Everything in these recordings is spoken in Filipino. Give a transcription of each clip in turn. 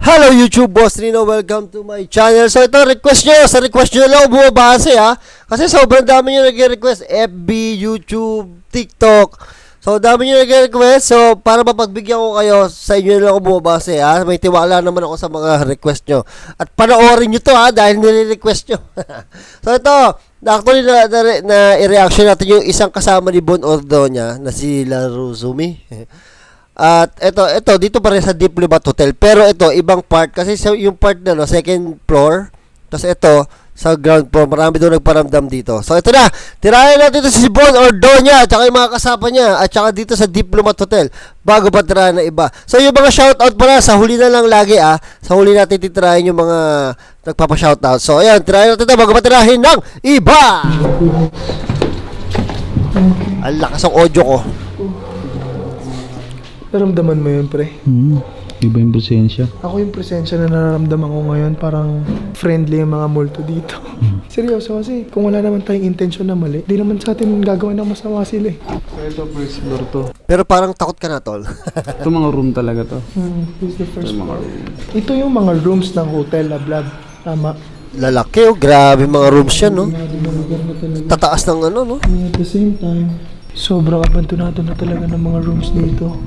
Hello YouTube, Boss Rino, welcome to my channel. So ito, request nyo, sa request nyo lang ako bumabase ha. Kasi sobrang dami nyo nag-request, FB, YouTube, TikTok. So dami nyo nag-request, so para mapagbigyan ko kayo, sa inyo lang ako bumabase ha. May tiwala naman ako sa mga request nyo. At panoorin nyo to ha, dahil nire-request nyo. So ito, actually na i-reaction natin yung isang kasama ni Bon Ordoña na si Laruzumi. At ito dito pa rin sa Diplomat Hotel. Pero ito ibang part kasi yung part na no, second floor. Tapos ito sa ground floor, marami doon nagparamdam dito. So ito na, tirahin natin ito si Bon Ordoña at saka yung mga kasama niya at saka dito sa Diplomat Hotel bago pa tirahin na iba. So yung mga shoutout pala sa huli na lang lagi sa huli natin titirahin yung mga nagpapa-shoutout. So ayan, tirahin natin ito bago pa tirahin ng iba. Ang lakas ng audio ko. Naramdaman mo yun, pre? Iba yung presensya. Ako yung presensya na nararamdaman ko ngayon, parang friendly yung mga multo dito. Seryoso kasi, kung wala naman tayong intention na mali, di naman sa atin gagawa ng masama sila eh. Ito, first floor to. Pero parang takot ka na, tol. Ito mga room talaga to. This is the first floor. Ito yung mga rooms ng hotel na vlog. Tama. Lalaki grabe mga rooms yan, no? Tataas ng ano, no? At the same time, sobrang abandonado na talaga ng mga rooms dito.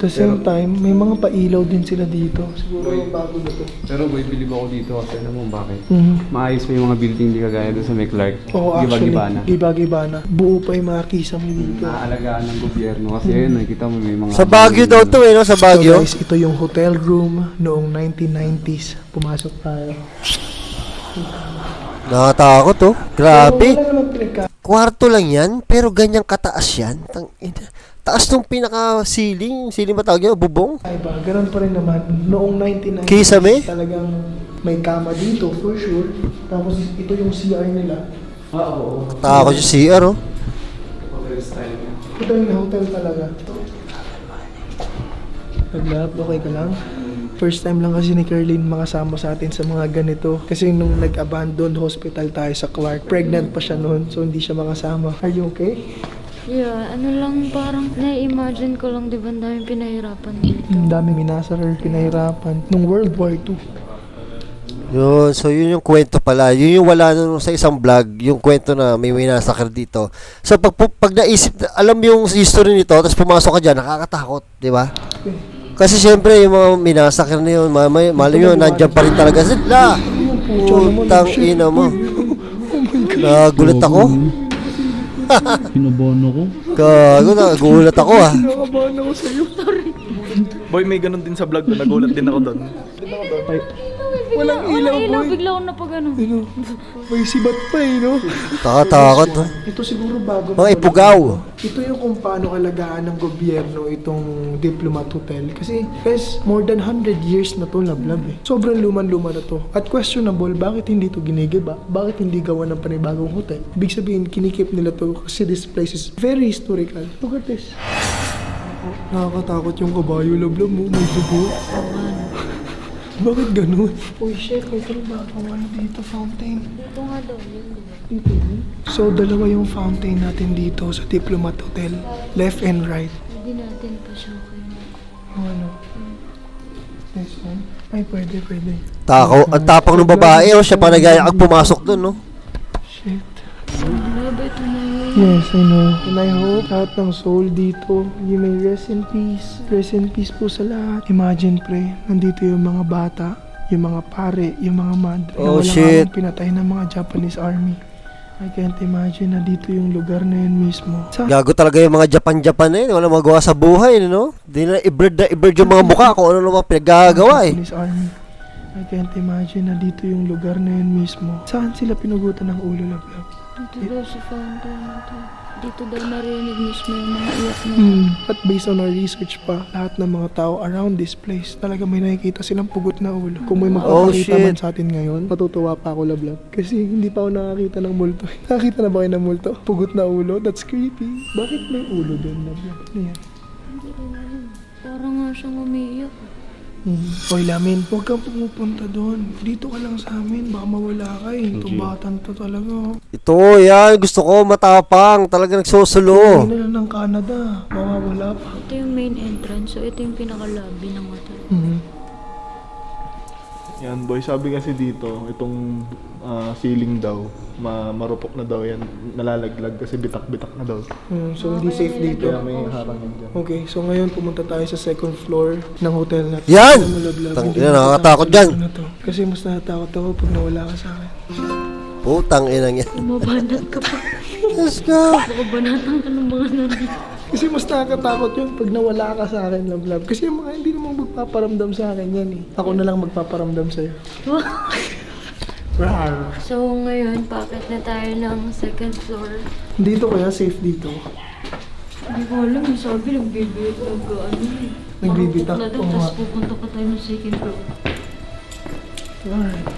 At the same time, may mga pailaw din sila dito. Siguro bago na to. Pero boy, bilib ako dito kasi alam mo bakit? Maayos pa yung mga building di kagaya doon sa McClark. Oo, actually, Giba-giba na. giba-giba na. Buo pa yung mga kisame dito. Naaalagaan ng gobyerno kasi yun, nakikita mo may mga... Sa Baguio daw to, no? Sa So Baguio. guys, ito yung hotel room noong 1990s. Pumasok tayo. Nakatakot, oh. Grabe. Wala naman pinagka... Kwarto lang yan, pero ganyang kataas yan. Taas nung pinaka-ceiling. Ceiling ba tawag yun? Bubong? Ay ba, ganun pa rin naman. Noong 1990s, Kisame? talagang may kama dito, for sure. Tapos ito yung CR nila. Oo. Takot yung CR, oh. Hotel style niya. Ito yung hotel talaga. Naglap, okay ka lang? First time lang kasi ni Carlene makasama sa atin sa mga ganito. Kasi nung nag-abandoned hospital tayo sa Clark, pregnant pa siya noon, so hindi siya makasama. Are you okay? Yeah, ano lang parang na-imagine ko lang, di ba, ang daming pinahirapan dito. Ang dami minasar, pinahirapan. Nung World War II. Yun, so yun yung kwento pala. Yun yung wala nun sa isang vlog, yung kwento na may massacre dito. So pag naisip, alam yung history nito, tapos pumasok ka dyan, nakakatakot, di ba? Kasi syempre yung mga minasakir na yun, mali yun, nandyan pa rin talaga sila. Putang ina mo. Nagulat ako. Pinabono ko. Gago, nagulat ako Nakabahan ako sa'yo. Boy, may ganun din sa vlog doon. Nagulat din ako doon. Walang ilaw, boy. Bigla ako na pag ano. Ano? May sibat pa eh, no? Nakatakot, no? Ito siguro bago. Mga ipugaw. Ito yung kung paano alagaan ng gobyerno itong Diplomat Hotel. Kasi, guys, more than 100 years na to lablab eh. Sobrang luman-luma na to. At questionable, bakit hindi to ginigiba? Bakit hindi gawa ng panibagong hotel? Ibig sabihin, kinikip nila to kasi this place is very historical. Look at this. Nakakatakot yung kabayo lablab mo. May dugo. Bakit ganun? Uy, shit, may trabaho dito, fountain. Dito nga daw, yun. Dito. So, dalawa yung fountain natin dito sa Diplomat Hotel. Left and right. Hindi natin pa siya okay. Ano? This one? Ay, pwede. Ang tapang ng babae, oh, siya pa nagaya pumasok dun, no? Shit. Grabe, ito na yun. Yes, I know. And I hope lahat ng soul dito, you may rest in peace. Rest in peace po sa lahat. Imagine, pre, nandito yung mga bata, yung mga pare, yung mga madre. Oh, na walang shit. awang pinatay ng mga Japanese army. I can't imagine na dito yung lugar na yun mismo. Gago talaga yung mga Japan na yun. Wala magawa sa buhay, no? Di na i-bird yung mga mukha kung ano naman pinagagawa, eh. Japanese army. I can't imagine na dito yung lugar na yun mismo. Saan sila pinugutan ng ulo, lablab? Dito daw sa fountain na to. Dito daw narinig mismo yung mga iyak na. At based on our research pa, lahat ng mga tao around this place, talaga may nakikita silang pugot na ulo. Kung may magpapakita man sa atin ngayon, matutuwa pa ako, lablab. Kasi hindi pa ako nakakita ng multo. Nakakita na ba kayo ng multo? Pugot na ulo? That's creepy. Bakit may ulo doon, lablab? Ano yan? Hindi rin alam. Parang nga siyang umiiyak. Hoy, Lamin, huwag kang pumupunta doon. Dito ka lang sa amin, baka mawala ka eh. Itong batang to talaga. Ito, yan. Gusto ko matapang. Talaga nagsusulo. Hindi na lang ng Canada, mawawala pa. Ito yung main entrance. So, ito yung pinaka-lobby ng hotel. Yan boy, sabi kasi dito, itong ceiling daw, marupok na daw yan, nalalaglag kasi bitak-bitak na daw. So, hindi safe dito. Kaya may harang yan dyan. Okay, so ngayon pumunta tayo sa second floor ng hotel natin. Yan! Malaglag. Tang- Hindi yan, na nakakatakot kita dyan. sa na to. Kasi mas natatakot ako pag nawala ka sa akin. Putang inang yan. Mabanat ka pa. Let's go. Baka banatan ka ng mga nandito. Kasi mas nakakatakot yun pag nawala ka sa akin, love. Kasi yung mga hindi namang magpaparamdam sa akin yan eh. Ako na lang magpaparamdam sa'yo. Rar. So, ngayon, packet na tayo ng second floor. Dito kaya safe dito. Hindi ko alam, yung sabi, nagbibiyak, Nagbibitak, na daw, oo tapos nga. pupunta pa tayo ng second floor. Alright.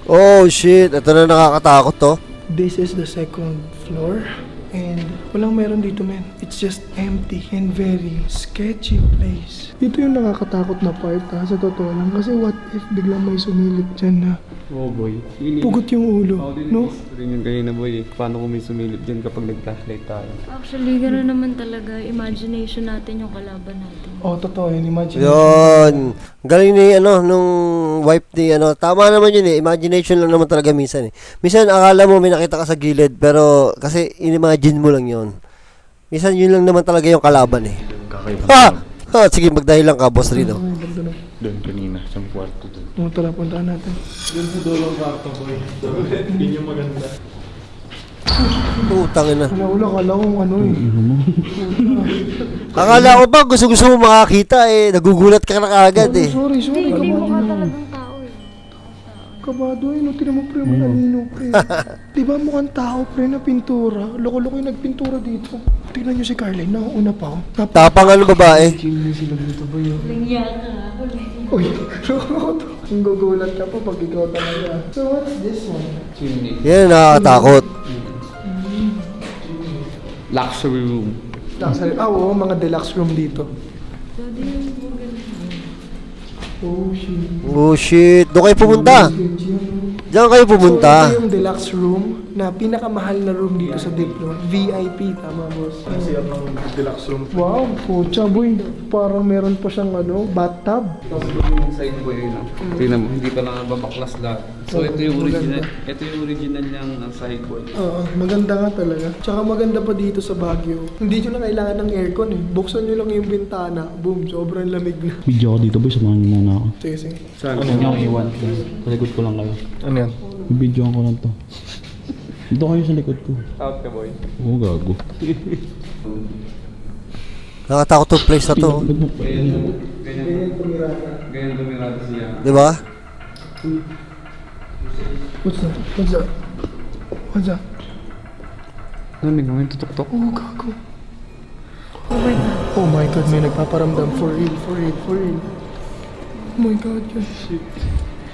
Oh, shit. Ito na nakakatakot to. This is the second floor. And walang meron dito, man. It's just empty and very sketchy place. Dito yung nakakatakot na part, ha, sa totoo lang. Kasi what if biglang may sumilip dyan na Oo, boy. pugot yung ulo, Ako din, no? no? Rin yun kanina, boy. Paano kung may sumilip dyan kapag nag-flashlight tayo? Actually, gano'n naman talaga. Imagination natin yung kalaban natin. Oh, totoo yun. Imagine. Yun. Galing ni, nung wife ni, tama naman yun eh. Imagination lang naman talaga minsan eh. Minsan, akala mo may nakita ka sa gilid, pero kasi inimagine mo lang yun. Minsan, yun lang naman talaga yung kalaban eh. Ha! Ha! Sige, magdahilan ka, Boss Rino. Doon kanina, sa kwarto doon. Oh, tara, puntaan natin. Doon sa dolong kwarto boy. Yun yung maganda. Putang ina. Wala, kala kong ano eh. Akala ko ba, gusto mo makakita eh. Nagugulat ka na kaagad eh. Sorry, Hindi kabado mo ka na. talagang tao eh. Kabado eh, no? Tinan mo pre, matalino pre. Di ba mukhang tao pre na pintura? Loko-loko yung nagpintura dito. Tingnan nyo si Carlene, nauna pa oh. Tapang babae. Lingya ka. Uy, loko to. Ang gugulat ka pa pag ikaw talaga. So what's this one? Chimney. Yan, nakakatakot. Luxury room. Oo, mga deluxe room dito. Oh shit. Oh shit. Doon kayo pumunta. Diyan kayo pumunta. So ito yung deluxe room na pinakamahal na room dito sa Diplo. VIP, tama boss? Kasi yan ng deluxe room. Wow, pucha boy. Parang meron pa siyang bathtub. Tapos yung side boy yun. Tingnan mo, hindi pa lang babaklas lahat. So ito yung original. Ito yung original niyang side boy. Oo, maganda nga talaga. Tsaka maganda pa dito sa Baguio. Hindi nyo na kailangan ng aircon eh. Buksan nyo lang yung bintana. Boom, sobrang lamig na. Video ako dito boy, samahan niyo muna ako. Sige, sige. Saan? Huwag niyo akong iwan. Sa likod ko lang kayo. Ano yan? Videoan ko lang to. Dito kayo sa likod ko. Out ka boy. Oo, gago. Nakakatakot tong place na to. Ganyan tumirada siya. Di ba? What's that? What's that? What's that? Narinig mo yung tutok-tok? Oh, gago. Oh my God, may nagpaparamdam. For real, for real, for real. Oh my God, God.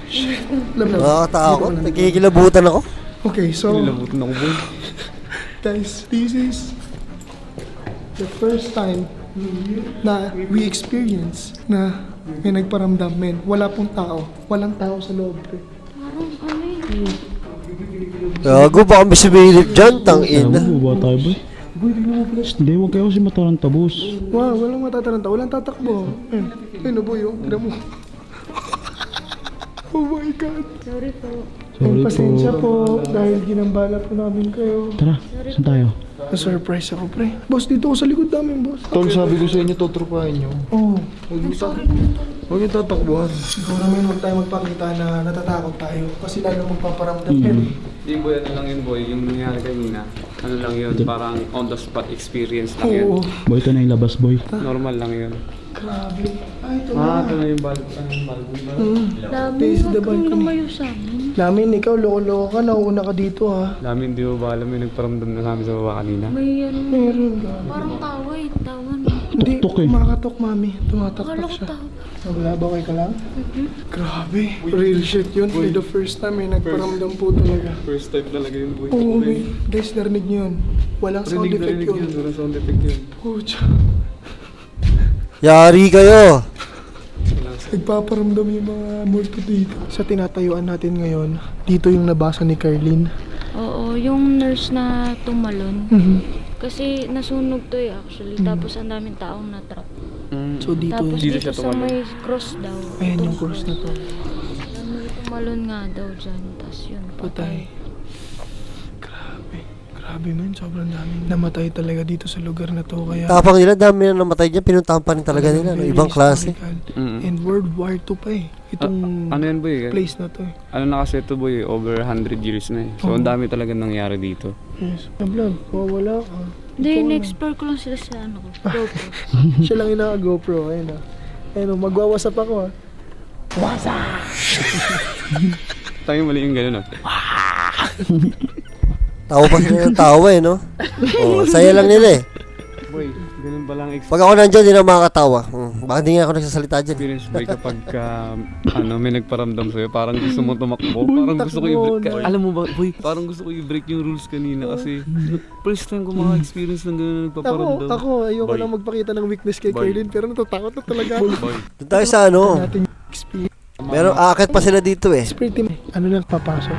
Shit. Love. Nakakatakot. Nagkikilabutan ako. Okay, so Nilabutin ako boy. guys, this is the first time na we experience na may nagparamdam, men. Wala pong tao. Walang tao sa loob, pre. Parang ano yun? Gago, baka may sumilip dyan. Tang ina. Ano, baba tayo boy? Boy, tignan mo pala. Hindi, huwag kayo kasi mataranta boss. Wow, walang matataranta. Walang tatakbo. Ayun, boy, oh. Tignan mo. Oh my God. Sorry po. Sorry Pasensya po. po dahil ginambala po namin kayo. Tara, saan tayo? Na-surprise ako, pre. Boss, dito ako sa likod namin, boss. Tol, sabi ko sa inyo, tutrupahin nyo. Oh, Huwag yung tatakbuhan. siguro naman huwag tayo magpakita na natatakot tayo. Kasi lalo magpaparamdam yan. Hindi boy, ano lang yun boy, yung nangyari kanina. Ano lang yun, parang on the spot experience lang yun. Oo, Boy, ito na yung labas boy. Normal lang yun. grabe. Ay, ito na. Ito na yung balcony. Dami, This is the huwag kang balcony. lumayo sa amin. Lamin, ikaw, loko-loko ka. Nauuna ka dito, ha. Namin di mo ba alam yung nagparamdam na namin sa baba kanina? May ano, Meron ka. parang tawa eh, tawa na. Hindi, Tuktok eh. kumakatok, mami. Akala Tumataktak ko siya. tawa. Wala ba kayo ka lang? Grabe. Real shit yun. For the first time, may nagparamdam po talaga. First time talaga yun boy. Oo, guys, narinig niyo yun. Walang sound effect yun. Walang sound effect yun. Pucha. Yari kayo. Nagpaparamdam yung mga multo dito. Sa tinatayuan natin ngayon, dito yung nabasa ni Carlene. Oo, yung nurse na tumalon. Mhm. Kasi nasunog to actually. Tapos ang daming taong natrap. So dito Tapos yung... Dito dito siya sa may cross daw. Ayan yung Itong course na to. May tumalon nga daw dyan. Tapos yun, Patay. Grabe. Grabe man, sobrang daming namatay talaga dito sa lugar na to. Kaya... Tapang nila, dami na namatay dyan, pinuntahan pa rin talaga nila, no? very Ibang klase. historical. Mm. And World War II pa eh. Itong Ano yan boy? place na to eh. Ano na kasi ito boy, over 100 years na eh. So, ang dami talaga nangyari dito. Yes. Vlog, wala ka. Hindi, na-explore ko lang sila sa ano ko. GoPro. Siya lang yung naka-GoPro. Ayun o. Ayun o, magwawasap ako ah. Tayo mali yung gano'n ah. Tawa pa sila ng tawa eh, no? Oh, saya lang nila eh. Boy, ganun ba lang Pag ako nandyan, hindi na makakatawa. Baka hindi nga ako nagsasalita dyan. experience boy kapag may nagparamdam sa'yo, parang gusto mo tumakbo, parang gusto ko takbo i-break. na. Alam mo ba, boy, parang gusto ko i-break yung rules kanina kasi first time ko maka-experience ng gano'n nagpaparamdam. Ako, ayoko Boy. lang magpakita ng weakness kay Boy. Carlene, pero natatakot na talaga. Boy, Doon tayo sa ano. Natin experience. Meron aakit pa sila dito eh. Pretty, ano lang papasok.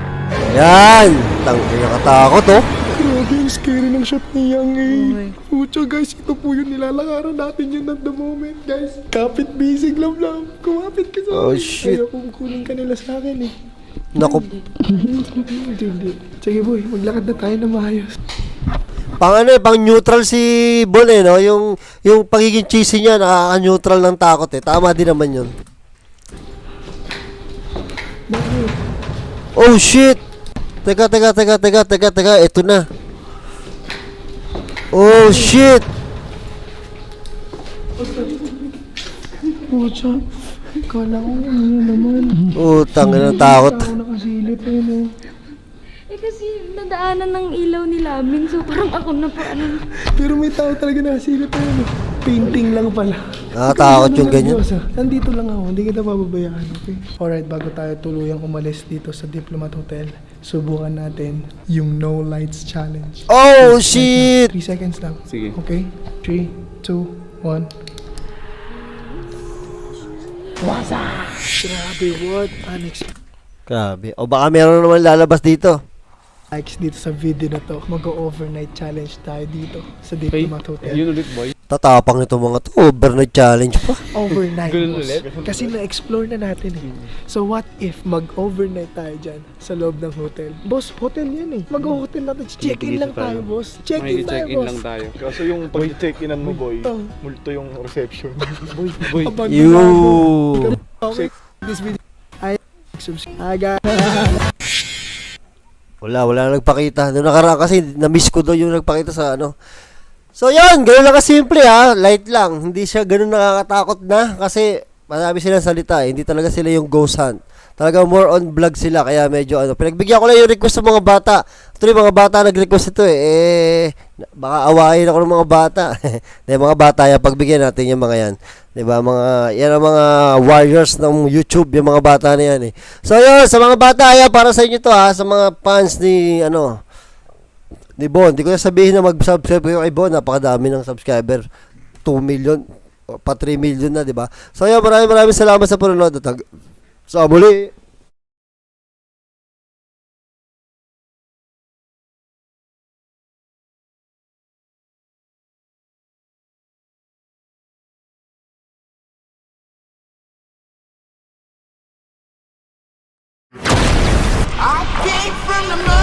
Yan! Nakatakot oh. Grabe, ang scary ng shot ni Yang eh. Pucha guys, ito po yung nilalakaran natin yun at the moment guys. Kapit bisig lang. Kumapit ka sa akin. Oh, shit. Ayoko kunin ka nila sa akin eh. Naku, Hindi. Sige boy, maglakad na tayo na maayos. pang neutral si Bon eh, no? Yung pagiging cheesy niya, nakaka-neutral ng takot eh. Tama din naman yun. Oh shit! Teka. Ito na. Oh shit! Pucha, kala ko ano naman. Utang na ng takot. Tao nakasilip eh no. Eh kasi nadaanan ng ilaw ni Lamin. So parang ako na pa ano. Pero may tao talaga nakasilip eh no. Painting lang pala. Nakakatakot yung ganyan. Diyos, ah. Nandito lang ako, hindi kita pababayaan, okay? Alright, bago tayo tuluyang umalis dito sa Diplomat Hotel, subukan natin yung No Lights Challenge. Oh shit! 3 seconds lang. Sige. Okay? 3, 2, 1. Grabe, what unexpected. Grabe. O baka meron naman lalabas dito. Likes dito sa video na to. Mag-overnight challenge tayo dito sa Diplomat Hotel. yun ulit boy. Tatapang ito mga to. Overnight challenge pa. Overnight, Ganun boss. ulit? Kasi na-explore na natin eh. So what if mag-overnight tayo dyan sa loob ng hotel? Boss, hotel yan eh. Mag-hotel natin. Check-in lang tayo, boss. Check-in tayo, Check-in boss. lang tayo. Kaso yung pag-check-inan mo, boy, Tang. multo yung reception. Boy, Abandonado. You. Okay, this video. I subscribe. Wala nagpakita. Noong nakaraan kasi na-miss ko daw yung nagpakita sa ano. So yan, gano'n lang kasimple ha. Light lang. Hindi siya gano'n nakakatakot na kasi marami silang salita eh. Hindi talaga sila yung ghost hunt. Talaga more on vlog sila kaya medyo ano. Pinagbigyan ko lang yung request ng mga bata. Actually mga bata nag-request ito baka awayin ako ng mga bata. Mga bata yan, pagbigyan natin yung mga yan. 'Di ba? Yan ang mga warriors ng YouTube, yung mga bata na yan eh. So yun, sa mga bata yan, para sa inyo to ha, sa mga fans ni ni Bon. Hindi ko na sabihin na mag-subscribe kayo kay Bon. Napakadami ng subscriber. 2 million, pa 3 million na, di ba? So yun, maraming salamat sa panonood. Sa muli. I came from the